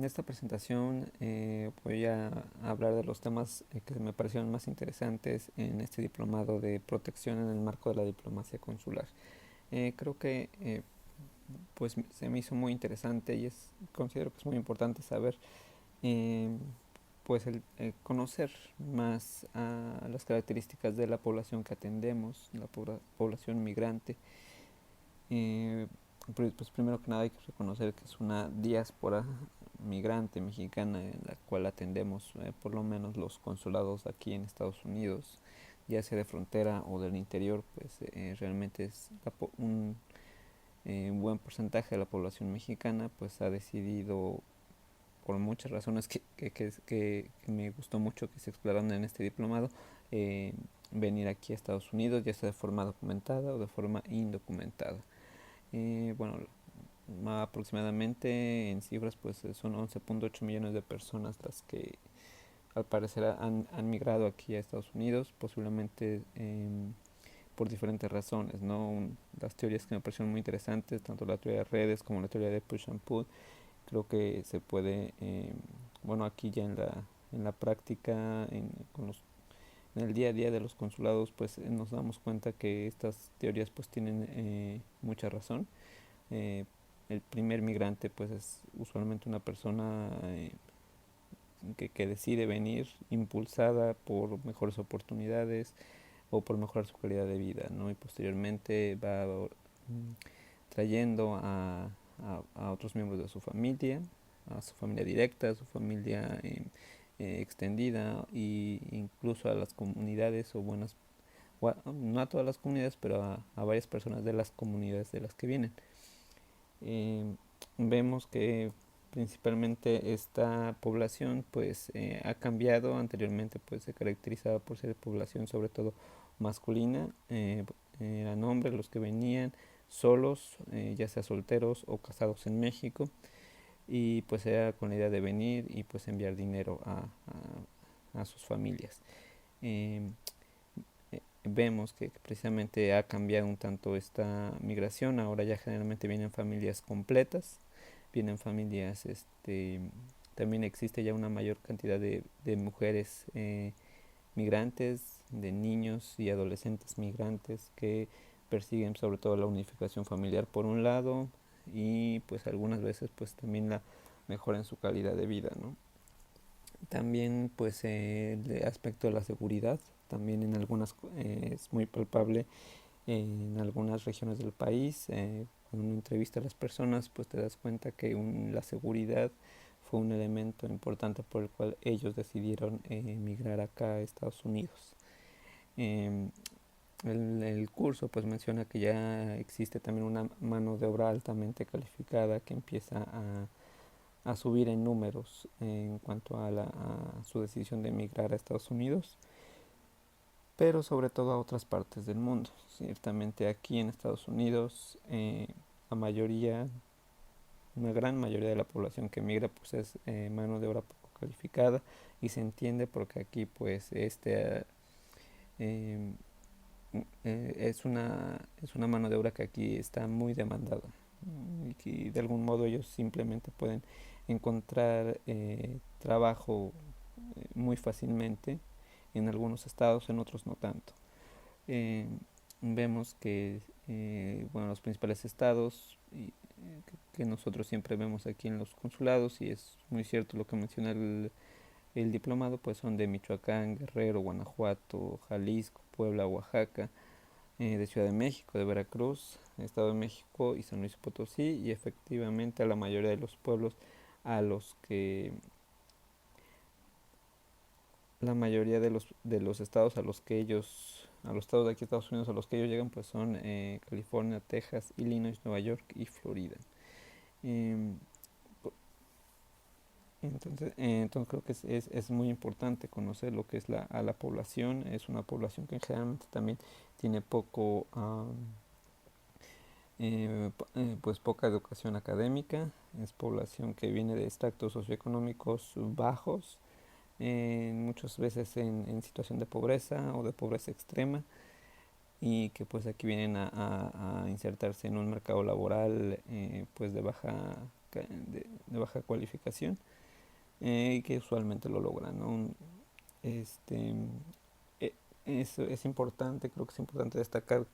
En esta presentación voy a hablar de los temas que me parecieron más interesantes en este diplomado de protección en el marco de la diplomacia consular. Creo que pues se me hizo muy interesante y considero que es muy importante saber eh, pues conocer más a las características de la población que atendemos, la población migrante. Eh, pues primero que nada hay que reconocer que es una diáspora migrante mexicana en la cual atendemos por lo menos los consulados aquí en Estados Unidos, ya sea de frontera o del interior, pues realmente es un buen porcentaje de la población mexicana pues ha decidido por muchas razones que me gustó mucho que se exploraron en este diplomado, venir aquí a Estados Unidos, ya sea de forma documentada o de forma indocumentada. Bueno, aproximadamente en cifras pues son 11.8 millones de personas las que al parecer han migrado aquí a Estados Unidos, posiblemente por diferentes razones, ¿no? Las teorías que me parecieron muy interesantes, tanto la teoría de redes como la teoría de push and pull, creo que se puede, bueno, aquí ya en la práctica, en el día a día de los consulados, pues nos damos cuenta que estas teorías pues tienen mucha razón. Eh, el primer migrante pues es usualmente una persona que decide venir impulsada por mejores oportunidades o por mejorar su calidad de vida, ¿no? Y posteriormente va trayendo a otros miembros de su familia, a su familia directa, a su familia extendida e incluso a las comunidades o buenas, no a todas las comunidades, pero a varias personas de las comunidades de las que vienen. Eh, Vemos que principalmente esta población pues ha cambiado. Anteriormente pues se caracterizaba por ser población sobre todo masculina, eran hombres los que venían solos, ya sea solteros o casados en México, y pues era con la idea de venir y pues enviar dinero a sus familias. Eh, Vemos que precisamente ha cambiado un tanto esta migración. Ahora ya generalmente vienen familias completas, vienen familias, también existe ya una mayor cantidad de mujeres migrantes, de niños y adolescentes migrantes que persiguen sobre todo la unificación familiar por un lado, y pues algunas veces pues también la mejora en su calidad de vida, ¿no? También pues el aspecto de la seguridad, también en algunas es muy palpable en algunas regiones del país. Cuando uno entrevista a las personas pues te das cuenta que la seguridad fue un elemento importante por el cual ellos decidieron emigrar acá a Estados Unidos. Eh, el curso pues menciona que ya existe también una mano de obra altamente calificada que empieza a subir en números en cuanto a su decisión de emigrar a Estados Unidos, pero sobre todo a otras partes del mundo. Ciertamente aquí en Estados Unidos la mayoría, una gran mayoría de la población que migra pues es mano de obra poco calificada, y se entiende porque aquí pues eh, es una mano de obra que aquí está muy demandada, y que de algún modo ellos simplemente pueden encontrar trabajo muy fácilmente en algunos estados, en otros no tanto. Eh, Vemos que bueno, los principales estados que nosotros siempre vemos aquí en los consulados, y es muy cierto lo que menciona el diplomado, pues son de Michoacán, Guerrero, Guanajuato, Jalisco, Puebla, Oaxaca, de Ciudad de México, de Veracruz, Estado de México y San Luis Potosí, y efectivamente a la mayoría de los pueblos a los que la mayoría de los estados a los estados de aquí Estados Unidos a los que ellos llegan pues son California, Texas, Illinois, Nueva York y Florida. Eh, entonces creo que es muy importante conocer lo que es a la población. Es una población que generalmente también tiene pues poca educación académica. Es población que viene de estratos socioeconómicos bajos, muchas veces en situación de pobreza o de pobreza extrema, y que pues aquí vienen a insertarse en un mercado laboral pues de baja de baja cualificación, y que usualmente lo logran, ¿no? Este, es importante, creo que es importante destacar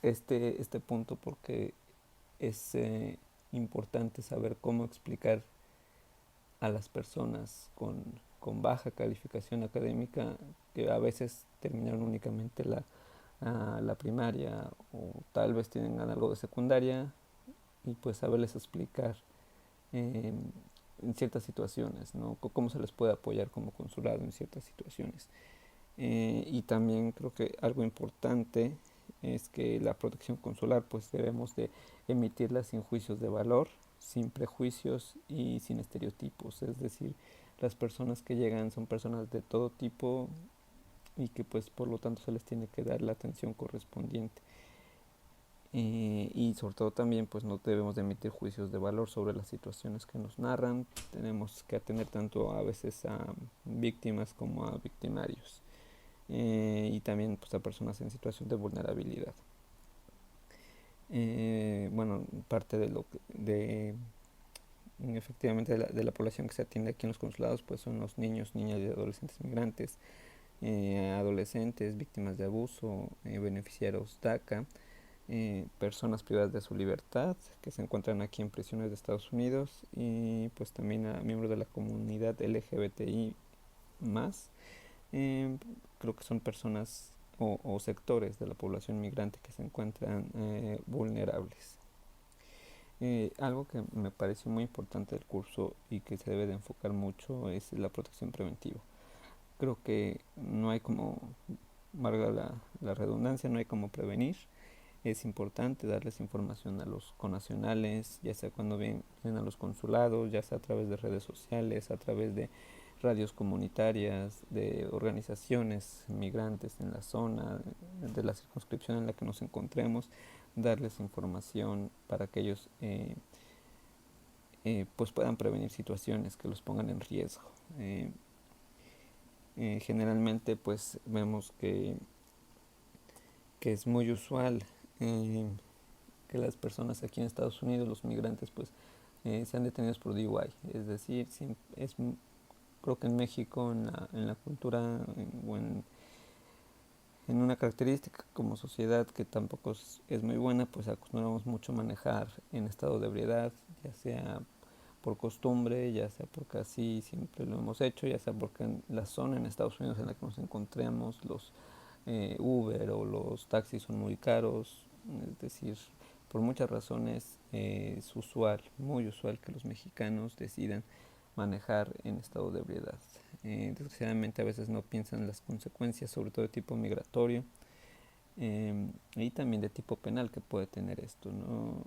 este punto porque es importante saber cómo explicar a las personas con baja calificación académica que a veces terminaron únicamente la primaria o tal vez tienen algo de secundaria y pues saberles explicar eh, en ciertas situaciones, ¿no? Cómo se les puede apoyar como consulado en ciertas situaciones. Y también creo que algo importante es que la protección consular pues debemos de emitirla sin juicios de valor, sin prejuicios y sin estereotipos. Es decir, las personas que llegan son personas de todo tipo y que pues por lo tanto se les tiene que dar la atención correspondiente. Y sobre todo también pues no debemos de emitir juicios de valor sobre las situaciones que nos narran. Tenemos que atender tanto a veces a víctimas como a victimarios. Y también pues, a personas en situación de vulnerabilidad. Bueno, parte de lo que, efectivamente de la población que se atiende aquí en los consulados pues son los niños, niñas y adolescentes migrantes, adolescentes víctimas de abuso, beneficiarios DACA, personas privadas de su libertad que se encuentran aquí en prisiones de Estados Unidos y pues también a miembros de la comunidad LGBTI más. Creo que son personas o sectores de la población migrante que se encuentran vulnerables. Algo que me pareció muy importante del curso y que se debe de enfocar mucho es la protección preventiva. Creo que no hay como, valga la redundancia, no hay como prevenir. Es importante darles información a los connacionales, ya sea cuando vienen a los consulados, ya sea a través de redes sociales, a través de radios comunitarias, de organizaciones migrantes en la zona, de la circunscripción en la que nos encontremos, darles información para que ellos pues puedan prevenir situaciones que los pongan en riesgo. Generalmente pues vemos que es muy usual que las personas aquí en Estados Unidos, los migrantes, pues sean detenidos por DUI. Es decir, creo que en México, en la cultura o en una característica como sociedad que tampoco es muy buena, pues acostumbramos mucho a manejar en estado de ebriedad, ya sea por costumbre, ya sea porque así siempre lo hemos hecho, ya sea porque en la zona en Estados Unidos en la que nos encontremos, los Uber o los taxis son muy caros, es decir, por muchas razones es usual, muy usual que los mexicanos decidan manejar en estado de ebriedad. Desgraciadamente a veces no piensan las consecuencias, sobre todo de tipo migratorio y también de tipo penal que puede tener esto, ¿no?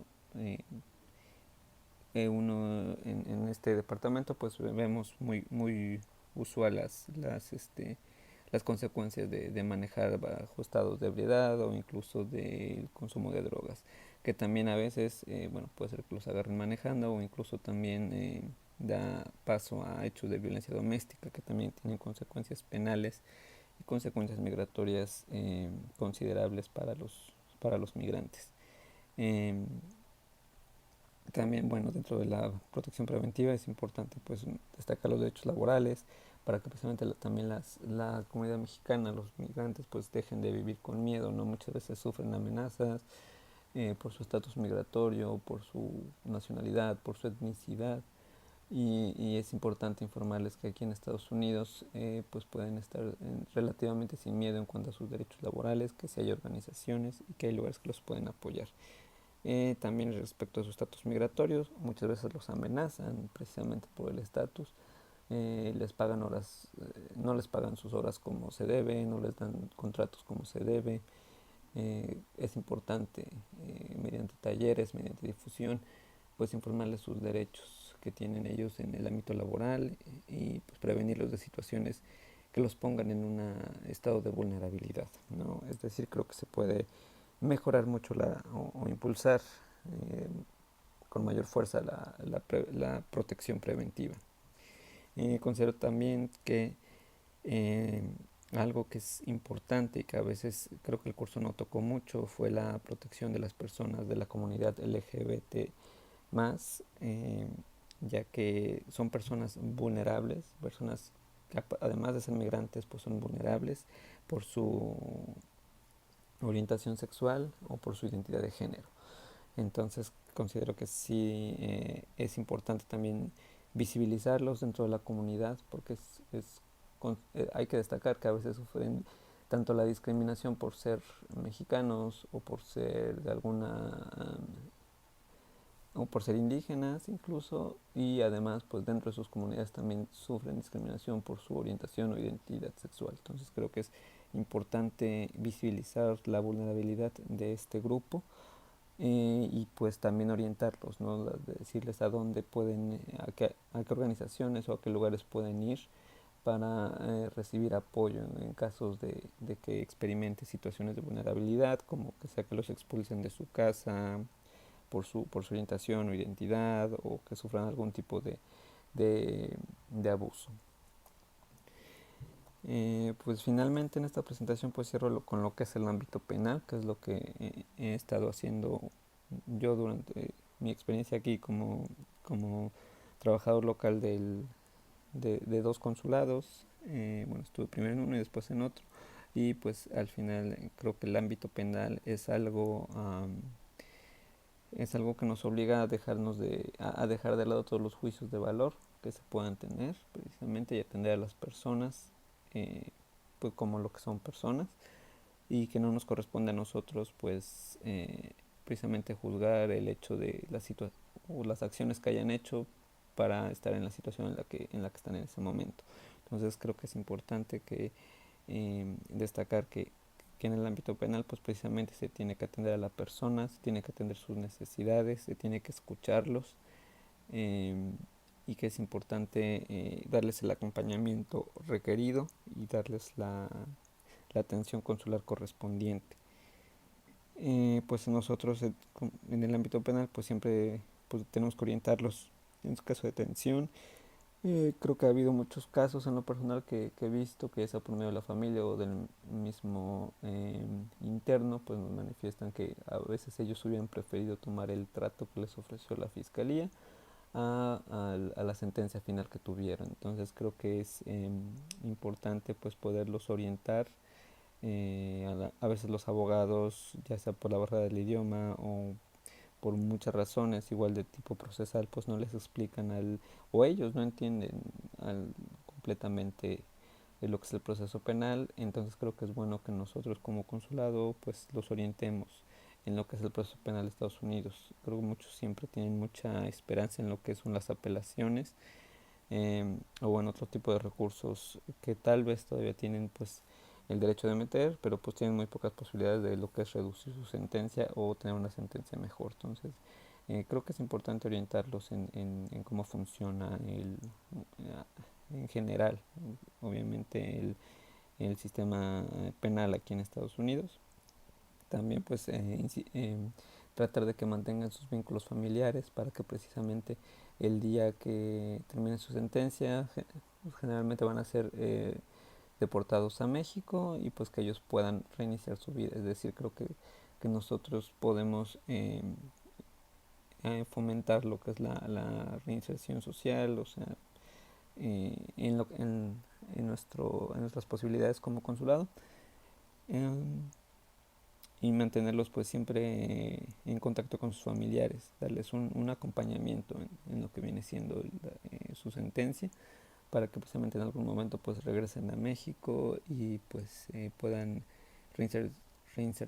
Uno en este departamento pues vemos muy usual las consecuencias de manejar bajo estados de ebriedad o incluso del consumo de drogas, que también a veces bueno, puede ser que los agarren manejando o incluso también da paso a hechos de violencia doméstica que también tienen consecuencias penales y consecuencias migratorias considerables para los migrantes. Eh, También, bueno, dentro de la protección preventiva es importante pues destacar los derechos laborales para que precisamente también la comunidad mexicana, los migrantes pues dejen de vivir con miedo, ¿no? Muchas veces sufren amenazas por su estatus migratorio, por su nacionalidad, por su etnicidad y es importante informarles que aquí en Estados Unidos pues pueden estar relativamente sin miedo en cuanto a sus derechos laborales, que si hay organizaciones y que hay lugares que los pueden apoyar. También respecto a sus estatus migratorios, muchas veces los amenazan precisamente por el estatus. Les pagan horas, no les pagan sus horas como se debe, no les dan contratos como se debe. Es importante, mediante talleres, mediante difusión, pues informarles sus derechos que tienen ellos en el ámbito laboral y pues, prevenirlos de situaciones que los pongan en un estado de vulnerabilidad, ¿no? Es decir, creo que se puede mejorar mucho o impulsar eh, con mayor fuerza la protección preventiva. Considero también que eh, algo que es importante y que a veces creo que el curso no tocó mucho fue la protección de las personas de la comunidad LGBTI más, ya que son personas vulnerables, personas que además de ser migrantes pues son vulnerables por su orientación sexual o por su identidad de género. Entonces considero que sí, es importante también visibilizarlos dentro de la comunidad, porque hay que destacar que a veces sufren tanto la discriminación por ser mexicanos o por ser de alguna o por ser indígenas incluso, y además pues dentro de sus comunidades también sufren discriminación por su orientación o identidad sexual. Entonces creo que es importante visibilizar la vulnerabilidad de este grupo, y pues también orientarlos, ¿no? Decirles a dónde pueden, a qué organizaciones o a qué lugares pueden ir para recibir apoyo en casos de que experimente situaciones de vulnerabilidad, como que sea que los expulsen de su casa por su orientación o identidad, o que sufran algún tipo de abuso. Pues finalmente en esta presentación pues cierro con lo que es el ámbito penal, que es lo que he estado haciendo yo durante mi experiencia aquí como trabajador local de dos consulados. Bueno, estuve primero en uno y después en otro, y pues al final creo que el ámbito penal es algo que nos obliga a a dejar de lado todos los juicios de valor que se puedan tener precisamente, y atender a las personas, eh, pues como lo que son personas, y que no nos corresponde a nosotros pues precisamente juzgar el hecho de o las acciones que hayan hecho para estar en la situación en la que están en ese momento. Entonces creo que es importante destacar que en el ámbito penal pues precisamente se tiene que atender a la persona, se tiene que atender sus necesidades, se tiene que escucharlos, eh, y que es importante darles el acompañamiento requerido y darles la atención consular correspondiente. Pues nosotros en el ámbito penal pues siempre pues tenemos que orientarlos en su caso de detención. Creo que ha habido muchos casos en lo personal que he visto que ya por medio de la familia o del mismo interno pues nos manifiestan que a veces ellos hubieran preferido tomar el trato que les ofreció la fiscalía a la sentencia final que tuvieron. Entonces creo que es importante pues poderlos orientar. A veces los abogados, ya sea por la barrera del idioma o por muchas razones, igual de tipo procesal, pues no les explican o ellos no entienden completamente lo que es el proceso penal. Entonces creo que es bueno que nosotros como consulado pues los orientemos en lo que es el proceso penal de Estados Unidos. Creo que muchos siempre tienen mucha esperanza en lo que son las apelaciones, o en otro tipo de recursos que tal vez todavía tienen pues el derecho de meter, pero pues tienen muy pocas posibilidades de lo que es reducir su sentencia o tener una sentencia mejor. Entonces creo que es importante orientarlos en cómo funciona en general, obviamente el sistema penal aquí en Estados Unidos. También pues tratar de que mantengan sus vínculos familiares para que precisamente el día que termine su sentencia pues, generalmente van a ser deportados a México, y pues que ellos puedan reiniciar su vida. Es decir, creo que nosotros podemos fomentar lo que es la reinserción social, o sea, en nuestras posibilidades como consulado. em, y mantenerlos pues siempre en contacto con sus familiares, darles un acompañamiento en lo que viene siendo su sentencia, para que precisamente en algún momento pues regresen a México y pues puedan reinsertarse